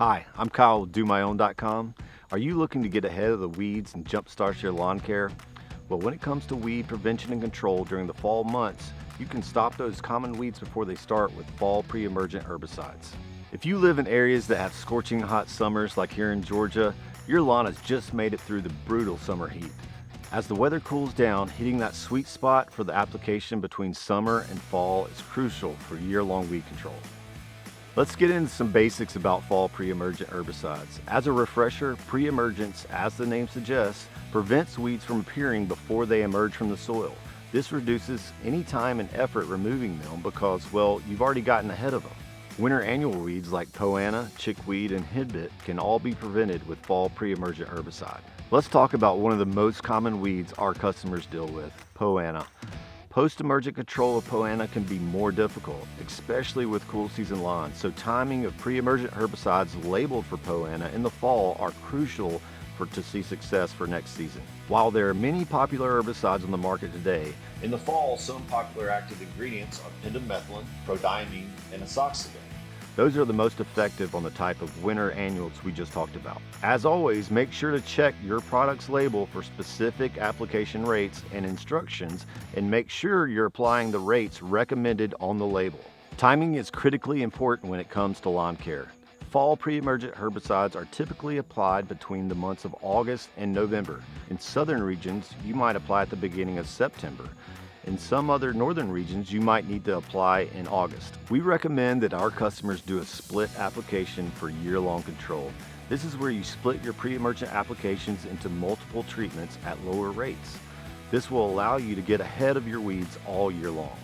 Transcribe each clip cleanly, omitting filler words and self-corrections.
Hi, I'm Kyle with DoMyOwn.com. Are you looking to get ahead of the weeds and jumpstart your lawn care? Well, when it comes to weed prevention and control during the fall months, you can stop those common weeds before they start with fall pre-emergent herbicides. If you live in areas that have scorching hot summers like here in Georgia, your lawn has just made it through the brutal summer heat. As the weather cools down, hitting that sweet spot for the application between summer and fall is crucial for year-long weed control. Let's get into some basics about fall pre-emergent herbicides. As a refresher, pre-emergents, as the name suggests, prevents weeds from appearing before they emerge from the soil. This reduces any time and effort removing them because, well, you've already gotten ahead of them. Winter annual weeds like poana, chickweed, and hidbit can all be prevented with fall pre-emergent herbicide. Let's talk about one of the most common weeds our customers deal with, poana. Post-emergent control of poana can be more difficult, especially with cool season lawns, so timing of pre-emergent herbicides labeled for poana in the fall are crucial to see success for next season. While there are many popular herbicides on the market today, in the fall some popular active ingredients are pendimethalin, prodiamine, and azoxystrobin. Those are the most effective on the type of winter annuals we just talked about. As always, make sure to check your product's label for specific application rates and instructions, and make sure you're applying the rates recommended on the label. Timing is critically important when it comes to lawn care. Fall pre-emergent herbicides are typically applied between the months of August and November. In southern regions, you might apply at the beginning of September. In some other northern regions, you might need to apply in August. We recommend that our customers do a split application for year-long control. This is where you split your pre-emergent applications into multiple treatments at lower rates. This will allow you to get ahead of your weeds all year long.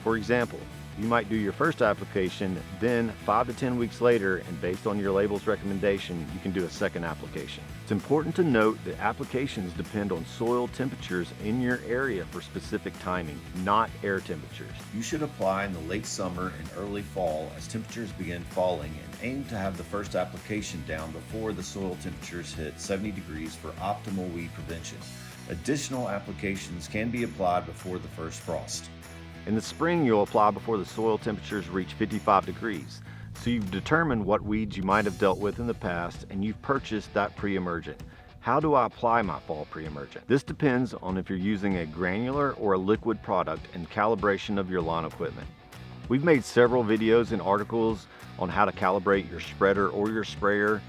For example, you might do your first application, then 5 to 10 weeks later, and based on your label's recommendation, you can do a second application. It's important to note that applications depend on soil temperatures in your area for specific timing, not air temperatures. You should apply in the late summer and early fall as temperatures begin falling, and aim to have the first application down before the soil temperatures hit 70 degrees for optimal weed prevention. Additional applications can be applied before the first frost. In the spring, you'll apply before the soil temperatures reach 55 degrees. So you've determined what weeds you might have dealt with in the past, and you've purchased that pre-emergent. How do I apply my fall pre-emergent? This depends on if you're using a granular or a liquid product and calibration of your lawn equipment. We've made several videos and articles on how to calibrate your spreader or your sprayer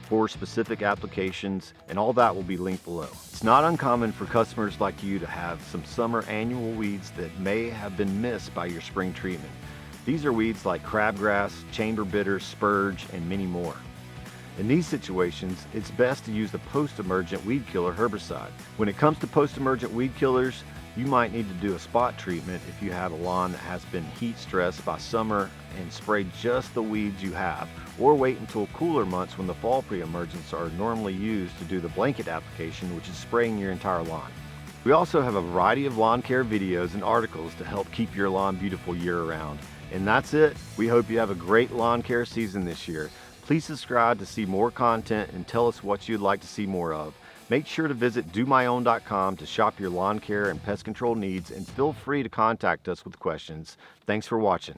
for specific applications, and all that will be linked below. It's not uncommon for customers like you to have some summer annual weeds that may have been missed by your spring treatment. These are weeds like crabgrass, chamber bitter, spurge, and many more. In these situations, it's best to use the post-emergent weed killer herbicide. When it comes to post-emergent weed killers, you might need to do a spot treatment if you have a lawn that has been heat stressed by summer and spray just the weeds you have, or wait until cooler months when the fall pre-emergents are normally used to do the blanket application, which is spraying your entire lawn. We also have a variety of lawn care videos and articles to help keep your lawn beautiful year-round. And that's it. We hope you have a great lawn care season this year. Please subscribe to see more content and tell us what you'd like to see more of. Make sure to visit DoMyOwn.com to shop your lawn care and pest control needs, and feel free to contact us with questions. Thanks for watching.